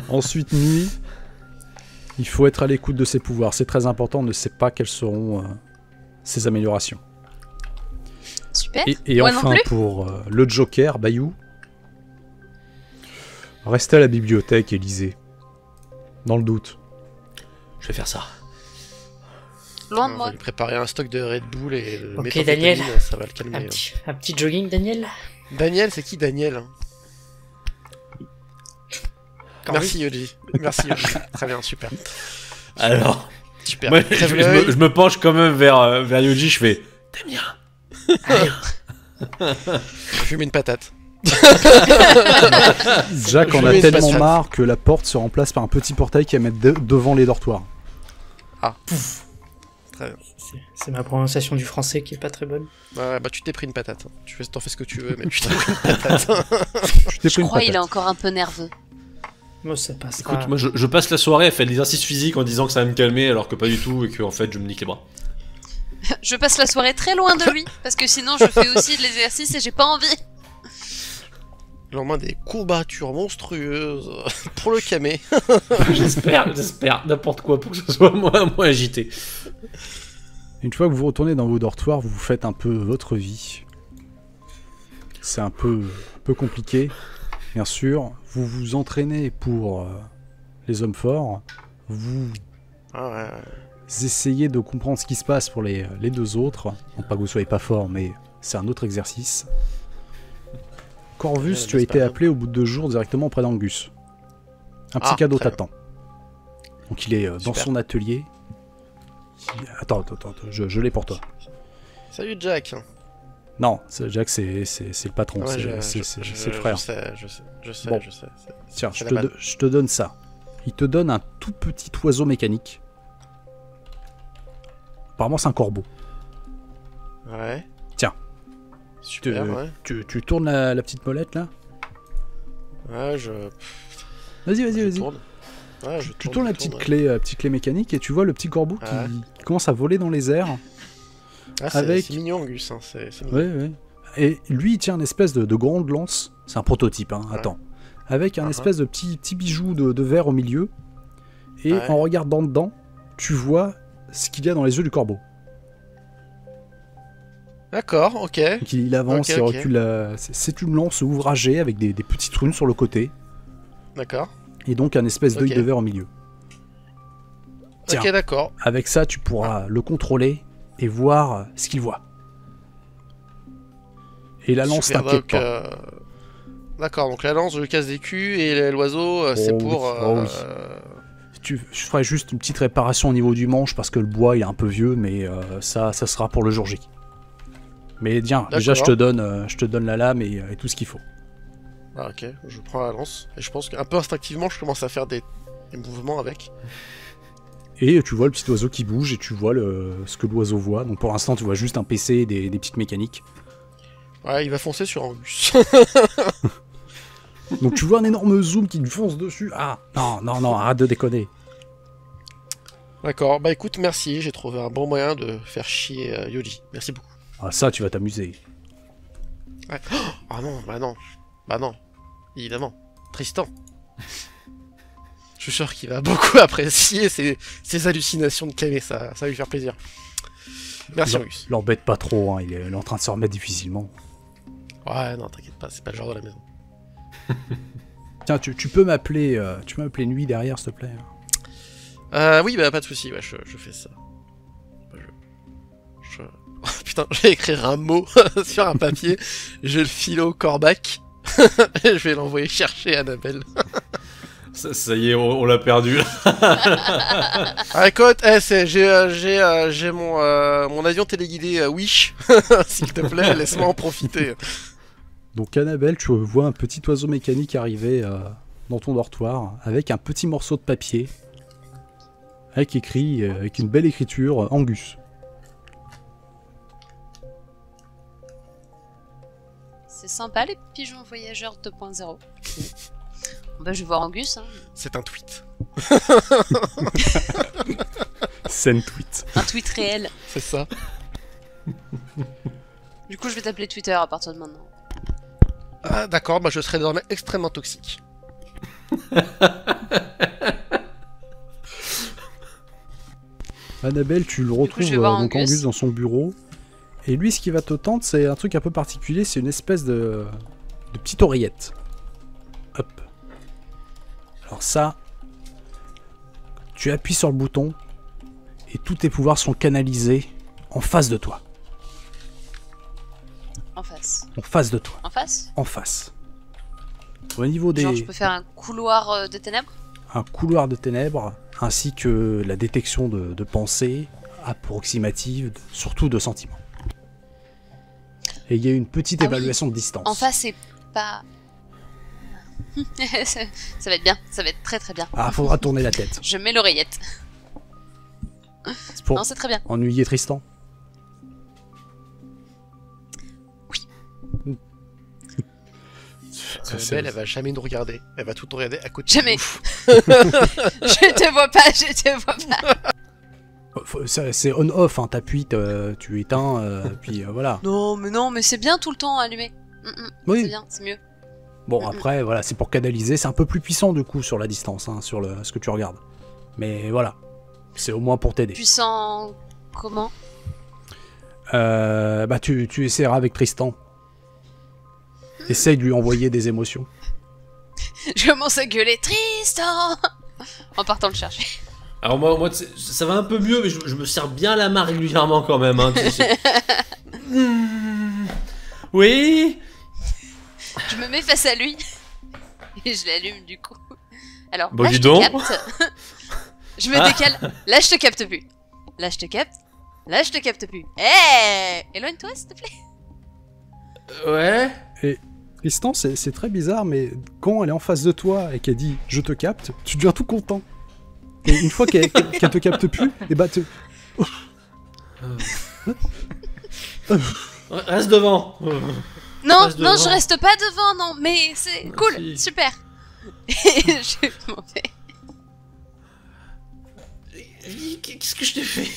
Ensuite, Nuit. Il faut être à l'écoute de ses pouvoirs. C'est très important, on ne sait pas quelles seront ses améliorations. Super. Et Moi non enfin, plus. pour le Joker, Bayou, restez à la bibliothèque et lisez. Dans le doute. Je vais faire ça. Loin de On moi. va lui préparer un stock de Red Bull et de Ok, méthamphétamine, Daniel. ça va le calmer. Un petit jogging, Daniel. Daniel, c'est qui Daniel? Corvus. Merci Yoji. Merci Yoji. Très bien, super. Alors, Super. moi, Crève je l'œil. me penche quand même vers Yoji, je fais t'aimes bien. Allez. Je fume une patate. Jack en Je a mets une tellement patate. marre que la porte se remplace par un petit portail qui va mettre devant les dortoirs. C'est ma prononciation du français qui est pas très bonne. Ouais, bah tu t'es pris une patate. T'en fais ce que tu veux, mais tu t'es pris une patate. Je t'ai Je pris une crois qu'il est patate. encore un peu nerveux. Moi, ça passe. Écoute, moi je passe la soirée à faire de l'exercice physique en disant que ça va me calmer alors que pas du tout et que en fait je me nique les bras. Je passe la soirée très loin de lui, parce que sinon je fais aussi de l'exercice et j'ai pas envie. Le lendemain des courbatures monstrueuses pour le camé. j'espère, n'importe quoi pour que ce soit moins agité. Une fois que vous retournez dans vos dortoirs, vous faites un peu votre vie. C'est un peu compliqué, bien sûr. Vous vous entraînez pour les hommes forts. Vous Ah ouais. essayez de comprendre ce qui se passe pour les deux autres. Non pas que vous soyez pas fort, mais c'est un autre exercice. Corvus, Ouais, tu as c'est été pas appelé au bout de 2 jours directement auprès d'Angus. Un petit Ah, cadeau très t'attend. Donc il est dans Super. son atelier. Attends, je l'ai pour toi. Salut Jack. Non, Jack c'est le patron, Ouais, c'est le frère. Je sais. Bon. Tiens, c'est je la je te donne ça. Il te donne un tout petit oiseau mécanique. Apparemment c'est un corbeau. Ouais. Tiens. Super, Tu- ouais. Tu tournes la petite molette là. Ouais, Vas-y, je vas-y. tourne. Ouais, je Tu tournes la petite clé mécanique et tu vois le petit corbeau qui Ouais. commence à voler dans les airs. Ah, avec- c'est mignon, Angus. Hein, c'est mignon. Ouais. Et lui, il tient une espèce de grande lance. C'est un prototype, hein, Ouais. attends. Avec un Uh-huh. espèce de petit bijou de verre au milieu. Et Ouais. en regardant dedans, tu vois ce qu'il y a dans les yeux du corbeau. D'accord, ok. Donc il avance, Ok, il ok. recule. C'est une lance ouvragée avec des petites runes sur le côté. D'accord. Et donc un espèce d'œil Ok. de verre au milieu. Tiens. Ok, d'accord. Avec ça, tu pourras le contrôler et voir ce qu'il voit. Et la lance Super, t'inquiète donc, pas. D'accord, donc la lance, je lui casse des culs et l'oiseau, c'est Oh pour. oui, oh oui. Je ferai juste une petite réparation au niveau du manche parce que le bois il est un peu vieux, mais ça sera pour le jour J. Mais tiens, déjà je te donne la lame et tout ce qu'il faut. Ah, ok, je prends la lance. Et je pense qu'un peu instinctivement, je commence à faire des mouvements avec. Et tu vois le petit oiseau qui bouge et tu vois ce que l'oiseau voit. Donc pour l'instant tu vois juste un PC et des petites mécaniques. Ouais, il va foncer sur Angus. Donc tu vois un énorme zoom qui lui fonce dessus. Ah non, arrête de déconner. D'accord, bah écoute, merci, j'ai trouvé un bon moyen de faire chier Yoji. Merci beaucoup. Ah ça tu vas t'amuser. Ouais. Ah non, bah non, évidemment. Tristan. Je suis sûr qu'il va beaucoup apprécier ces hallucinations de Kamé, ça va lui faire plaisir. Merci Angus. L'embête pas trop, hein, il est en train de se remettre difficilement. Ouais, non, t'inquiète pas, c'est pas le genre de la maison. Tiens, tu peux m'appeler Nuit derrière, s'il te plaît. Oui, bah pas de soucis, ouais, je fais ça. Oh, putain, je vais écrire un mot sur un papier, je vais le filer au corbac, et je vais l'envoyer chercher Annabelle. Ça y est, on l'a perdu là. Ah, écoute, j'ai mon avion téléguidé Wish, s'il te plaît, laisse-moi en profiter. Donc Annabelle, tu vois un petit oiseau mécanique arriver dans ton dortoir avec un petit morceau de papier avec écrit avec une belle écriture Angus. C'est sympa les pigeons voyageurs 2.0. Bah je vais voir Angus. Hein. C'est un tweet. Send tweet. Un tweet réel. C'est ça. Du coup je vais t'appeler Twitter à partir de maintenant. Ah, d'accord, bah je serai désormais extrêmement toxique. Annabelle, tu le coup, retrouves je vais voir donc Angus. Angus dans son bureau. Et lui, ce qui va te tendre, c'est un truc un peu particulier, c'est une espèce de petite oreillette. Hop. Alors ça, tu appuies sur le bouton et tous tes pouvoirs sont canalisés en face de toi. En face. En face de toi. En face. En face. Au niveau des... Genre je peux faire un couloir de ténèbres. un couloir de ténèbres, ainsi que la détection de pensées approximatives, surtout de sentiments. Et il y a une petite Ah oui. évaluation de distance. En face c'est pas... ça va être bien, ça va être très très bien. Ah, faudra tourner la tête. Je mets l'oreillette. C'est pour Non c'est très bien. ennuyer Tristan. Annabelle, elle va jamais nous regarder. Elle va tout nous regarder à côté. Jamais. de nous. Je te vois pas, je te vois pas. C'est on-off, hein, t'appuies, tu éteins, puis voilà. Non mais c'est bien tout le temps allumé. Oui. C'est bien, c'est mieux. Bon, après, voilà, c'est pour canaliser, c'est un peu plus puissant du coup sur la distance, hein, sur ce que tu regardes. Mais voilà, c'est au moins pour t'aider. Puissant comment? Bah, tu essaieras avec Tristan. Essaye de lui envoyer des émotions. Je commence à gueuler Tristan en partant le chercher. Alors moi ça va un peu mieux, mais je me serre bien la main régulièrement quand même. Hein, tu sais. Oui. Je me mets face à lui et je l'allume du coup. Alors, Bon, là dis je te donc. capte. Je me décale. Là je te capte plus. Là je te capte. Là je te capte plus. Hé, éloigne-toi s'il te plaît. Ouais. Tristan, c'est très bizarre, mais quand elle est en face de toi et qu'elle dit « je te capte », tu deviens tout content. Et une fois qu'elle te capte plus, et bah tu... Reste devant. Non, Reste non, devant. je reste pas devant, non, mais c'est cool, Si. super. Et je m'en vais. Qu'est-ce que je t'ai fait?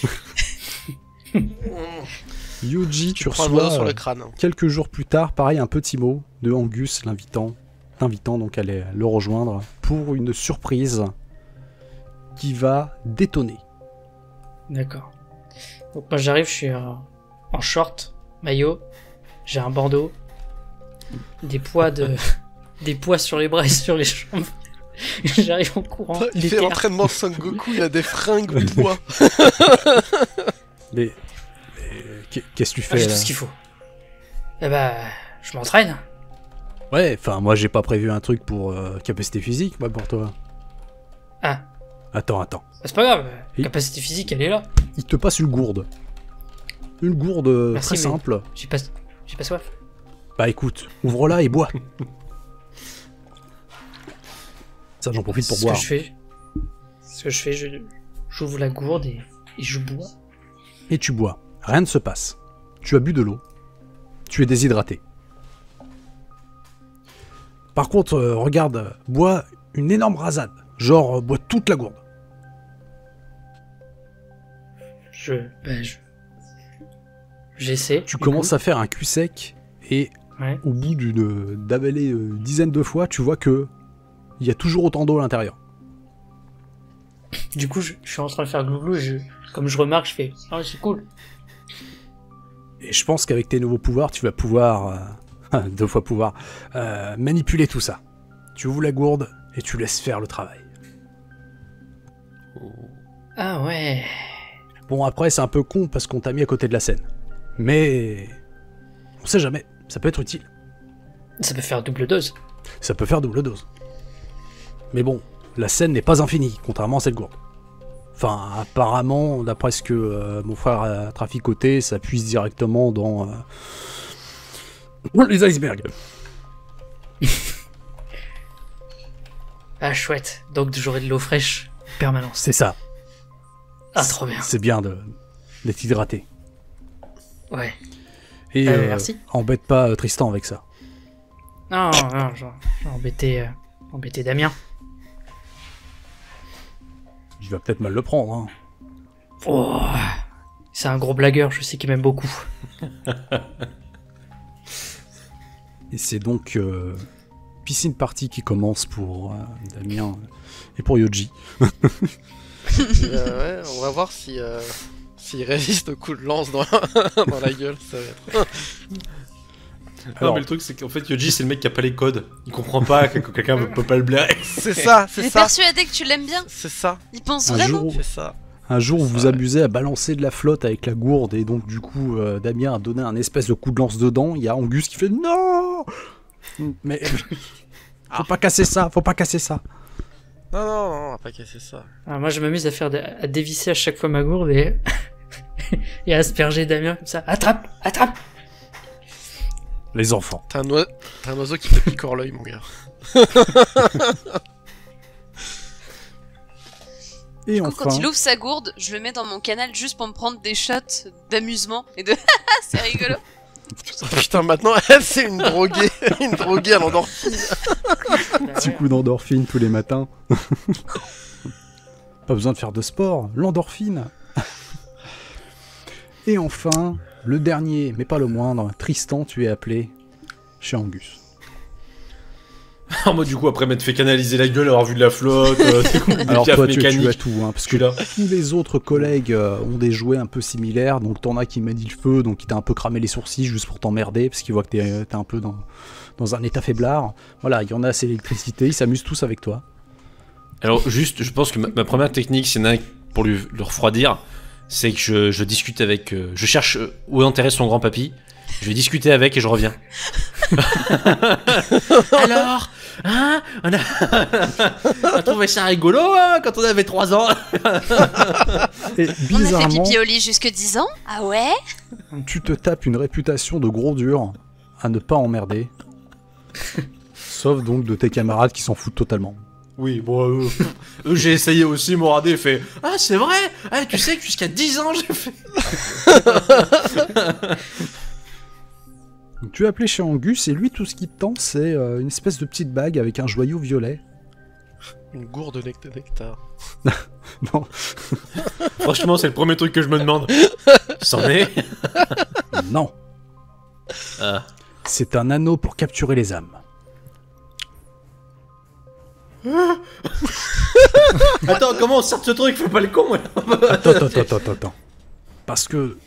Yuji, tu Prends le doigt reçois sur le crâne. quelques jours plus tard, pareil, un petit mot de Angus t'invitant donc à aller le rejoindre pour une surprise qui va détonner. D'accord. Donc moi j'arrive, je suis en short, maillot, j'ai un bandeau, des poids sur les bras et sur les jambes. J'arrive en courant. Il fait déter. l'entraînement Son Goku, il a des fringues de poids. Mais qu'est-ce que tu Ah, fais j'ai là tout ce qu'il faut. Eh bah, je m'entraîne. Ouais, enfin moi j'ai pas prévu un truc pour capacité physique, moi pour toi. Ah, Attends. bah, c'est pas grave, Et- capacité physique elle est là. Il te passe une gourde. Une gourde Merci, très mais- simple. J'ai pas soif. Bah écoute, ouvre-la et bois. Ça j'en profite pour Ce boire. que je fais, j'ouvre la gourde et je bois. Et tu bois. Rien ne se passe. Tu as bu de l'eau. Tu es déshydraté. Par contre, regarde, bois une énorme rasade. Genre, bois toute la gourde. J'essaie. Tu commences à faire un cul sec et Ouais. au bout d'avaler une dizaine de fois, tu vois que il y a toujours autant d'eau à l'intérieur. Du coup, je suis en train de faire glouglou et comme je remarque, je fais ah c'est cool. Et je pense qu'avec tes nouveaux pouvoirs, tu vas pouvoir, 2 fois pouvoir, manipuler tout ça. tu ouvres la gourde et tu laisses faire le travail. Ah ouais. Bon, après, c'est un peu con parce qu'on t'a mis à côté de la scène. Mais... on sait jamais, ça peut être utile. Ça peut faire double dose. Ça peut faire double dose. Mais bon, la scène n'est pas infinie, contrairement à cette gourde. Enfin, apparemment, d'après ce que mon frère a traficoté, ça puise directement dans les icebergs. Ah chouette, donc j'aurai de l'eau fraîche en permanence. C'est ça. Ah trop bien. C'est bien d'être hydraté. Ouais. Et merci. embête pas Tristan avec ça. Non, j'ai embêté Damien. Il va peut-être mal le prendre. Hein. Oh, c'est un gros blagueur, je sais qu'il m'aime beaucoup. Et c'est donc piscine party qui commence pour Damien et pour Yoji. Ouais, on va voir si s'il résiste au coup de lance dans la gueule. Ça va être... Non, mais le truc, c'est qu'en fait, Yoji, c'est le mec qui a pas les codes. Il comprend pas que quelqu'un peut pas le blairer. C'est ça, Il c'est est ça. persuadé que tu l'aimes bien. C'est ça, Il pense Un vraiment. jour, c'est ça. un jour, vous vous amusez à balancer de la flotte avec la gourde et donc du coup, Damien a donné un espèce de coup de lance dedans. Il y a Angus qui fait non, mais faut pas casser ça, faut pas casser ça. Non, on va pas casser ça. Alors moi je m'amuse à à dévisser à chaque fois ma gourde et, et à asperger Damien comme ça. Attrape. Les enfants. T'as un oiseau qui te picore l'œil, mon gars. Et Du coup, enfin, quand il ouvre sa gourde, je le mets dans mon canal juste pour me prendre des shots d'amusement et de c'est rigolo. Putain, maintenant, elle, c'est une droguée à l'endorphine. petit coup d'endorphine tous les matins. Pas besoin de faire de sport, l'endorphine. Et enfin, le dernier, mais pas le moindre, Tristan, tu es appelé chez Angus. Alors, moi, du coup, après m'être fait canaliser la gueule, avoir vu de la flotte, des Alors piafs toi, tu as mécaniques. tout, hein, parce Je que suis là. tous les autres collègues ont des jouets un peu similaires, donc t'en as qui m'a dit le feu, donc il t'a un peu cramé les sourcils juste pour t'emmerder, parce qu'il voit que t'es un peu dans un état faiblard. Voilà, il y en a, c'est l'électricité, ils s'amusent tous avec toi. Alors, juste, je pense que ma première technique, s'il y en a un pour le refroidir, c'est que je discute avec. Je cherche où est enterré son grand-papy. Je vais discuter avec et je reviens. Alors, hein, on a trouvé ça rigolo hein, quand on avait 3 ans. Et On a fait bizarrement, pipi au lit jusque 10 ans. Ah ouais. tu te tapes une réputation de gros dur à ne pas emmerder. Sauf donc de tes camarades qui s'en foutent totalement. Oui, bon, j'ai essayé aussi, mon radé fait « Ah, c'est vrai ah, tu sais que jusqu'à 10 ans, j'ai fait... Donc, tu es appelé chez Angus et lui, tout ce qu'il te tend, c'est une espèce de petite bague avec un joyau violet. Une gourde de nectar. Non, » Franchement, c'est le premier truc que je me demande. C'en est non. Ah. C'est un anneau pour capturer les âmes. Attends, comment on sort de ce truc? Fais pas le con, Attends. Parce que,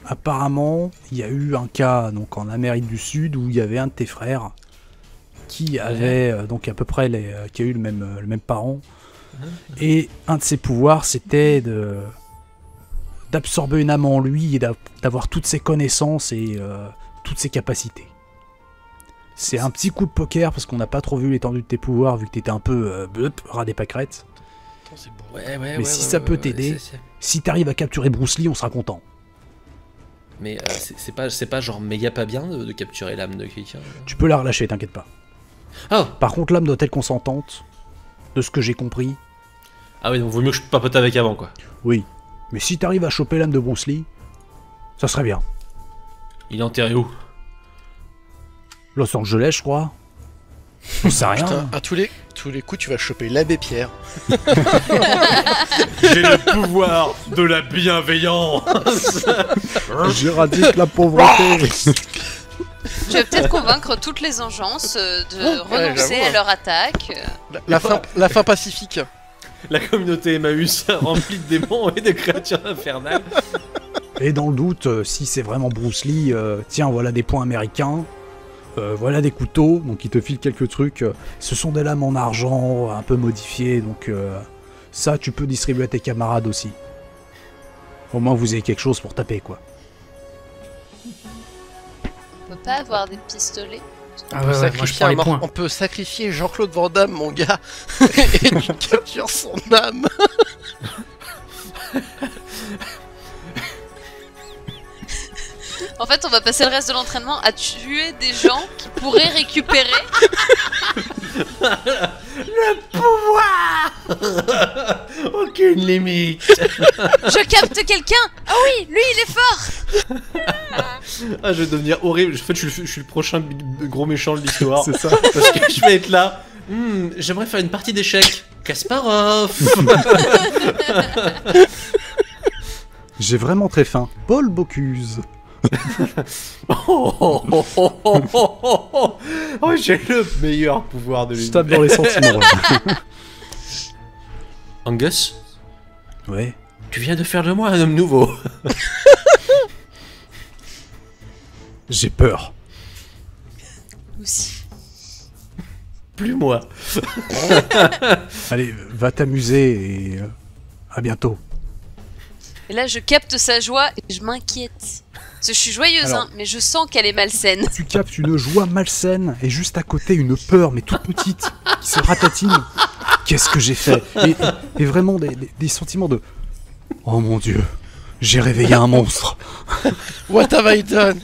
apparemment, il y a eu un cas donc, en Amérique du Sud où il y avait un de tes frères qui avait donc à peu près qui a eu le même parent. Et un de ses pouvoirs, c'était d'absorber une âme en lui et d'avoir toutes ses connaissances et toutes ses capacités. C'est un petit coup de poker parce qu'on n'a pas trop vu l'étendue de tes pouvoirs vu que t'étais un peu ras des pâquerettes. Attends, c'est beau. Ouais, Mais si ça peut t'aider, si t'arrives à capturer Bruce Lee, on sera content. Mais c'est pas genre méga pas bien de capturer l'âme de quelqu'un. Tu peux la relâcher, t'inquiète pas. Oh. Par contre, l'âme doit être consentante, de ce que j'ai compris. Ah oui, donc vaut mieux que je papote avec avant, quoi. Oui. Mais si t'arrives à choper l'âme de Bruce Lee, ça serait bien. Il est enterré où? Los Angeles, je crois. On sait rien. Putain, à tous les coups, tu vas choper l'abbé Pierre. J'ai le pouvoir de la bienveillance. J'éradique la pauvreté. Je vais peut-être convaincre toutes les engences de renoncer j'avoue, à leur attaque. La fin pacifique. La communauté Emmaüs remplie de démons et de créatures infernales. Et dans le doute, si c'est vraiment Bruce Lee, tiens, voilà des points américains. voilà des couteaux, donc il te file quelques trucs. Ce sont des lames en argent, un peu modifiées, donc ça tu peux distribuer à tes camarades aussi. Au moins vous avez quelque chose pour taper, quoi. On peut pas avoir des pistolets. Ah ouais, ouais, moi je prends les points. On peut sacrifier Jean-Claude Van Damme, mon gars, et tu captures son âme. En fait, on va passer le reste de l'entraînement à tuer des gens qui pourraient récupérer. Aucune limite. Je capte quelqu'un. Ah oui, lui il est fort. Ah, je vais devenir horrible. En fait, je suis le prochain gros méchant de l'histoire. C'est ça. Parce que je vais être là. J'aimerais faire une partie d'échecs. Kasparov. J'ai vraiment très faim. Paul Bocuse. Oh, j'ai le meilleur pouvoir de Je l'univers. tape dans les sentiments, là. Angus, Ouais. tu viens de faire de moi un homme nouveau. J'ai peur. Aussi. Plus moi. Allez, va t'amuser et à bientôt. Et là, je capte sa joie et je m'inquiète. Parce que je suis joyeuse, Alors. hein, mais je sens qu'elle est malsaine. Tu captes une joie malsaine et juste à côté une peur, mais toute petite, qui se ratatine. Qu'est-ce que j'ai fait et vraiment des sentiments de... Oh mon Dieu, j'ai réveillé un monstre. What have I done?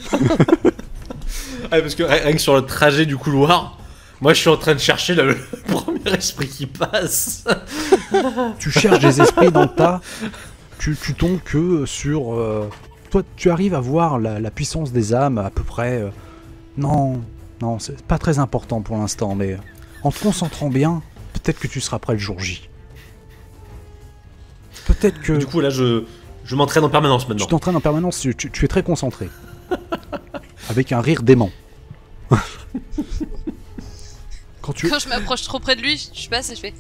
Ah, parce que rien que sur le trajet du couloir, moi je suis en train de chercher le premier esprit qui passe. Tu cherches des esprits dans le tas, tu tombes que sur... toi, tu arrives à voir la puissance des âmes à peu près... non, c'est pas très important pour l'instant, mais en te concentrant bien, peut-être que tu seras prêt le jour J. Peut-être que... Du coup là je m'entraîne en permanence Tu maintenant. t'entraînes en permanence, tu es très concentré. Avec un rire dément. Quand tu... Quand je m'approche trop près de lui, je passe et je fais.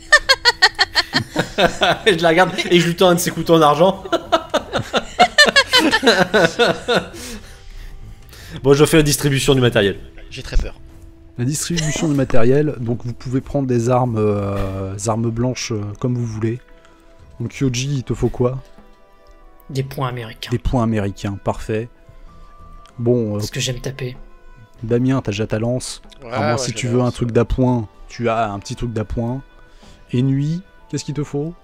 Je la regarde et je lui tends un de ses couteaux en argent. Bon, je fais la distribution du matériel. J'ai très peur. La distribution du matériel, donc vous pouvez prendre des armes, armes blanches comme vous voulez. Donc Kyoji, il te faut quoi? Des points américains. Des points américains, parfait. Bon, Parce que j'aime taper. Damien, t'as déjà ta lance. Ouais, À moins si tu veux un truc d'appoint, tu as un petit truc d'appoint. Et nuit, qu'est-ce qu'il te faut?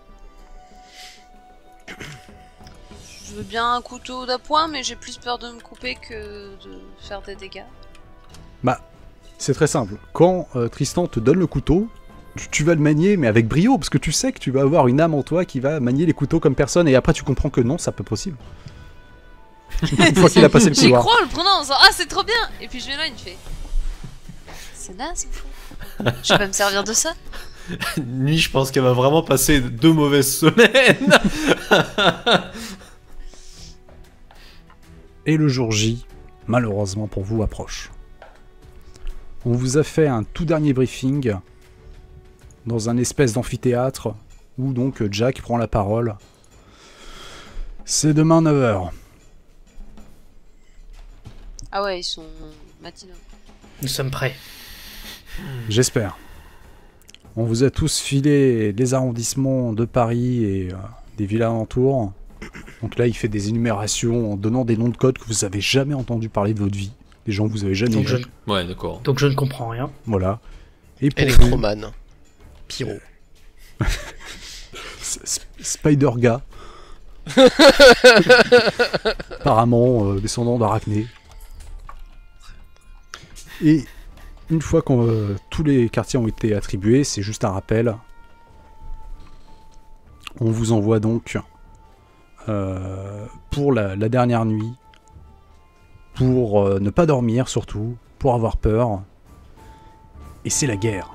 Je veux bien un couteau d'appoint, mais j'ai plus peur de me couper que de faire des dégâts. Bah, c'est très simple. Quand Tristan te donne le couteau, tu vas le manier, mais avec brio, parce que tu sais que tu vas avoir une âme en toi qui va manier les couteaux comme personne, et après tu comprends que non, c'est pas possible. Une fois qu'il a passé le J'y couloir. crois en le prenant en disant ah c'est trop bien. Et puis je vais là, il me fait. C'est naze. Je vais pas me servir de ça. Nuit, je pense qu'elle va vraiment passer 2 mauvaises semaines. Et le jour J, malheureusement pour vous, approche. On vous a fait un tout dernier briefing dans un espèce d'amphithéâtre où donc Jack prend la parole. C'est demain 9h. Ah ouais, ils sont matinaux. Nous sommes prêts. J'espère. On vous a tous filé les arrondissements de Paris et des villes alentours. Donc là, il fait des énumérations en donnant des noms de codes que vous avez jamais entendu parler de votre vie. Des gens que vous avez jamais Donc vus. Ouais, d'accord. Donc je ne comprends rien. Voilà. Et pour vous, Electroman. Pyro. Spider-Ga. Apparemment, descendant d'Arachné. Et une fois que tous les quartiers ont été attribués, c'est juste un rappel. On vous envoie donc pour la dernière nuit, pour ne pas dormir surtout, pour avoir peur. Et c'est la guerre.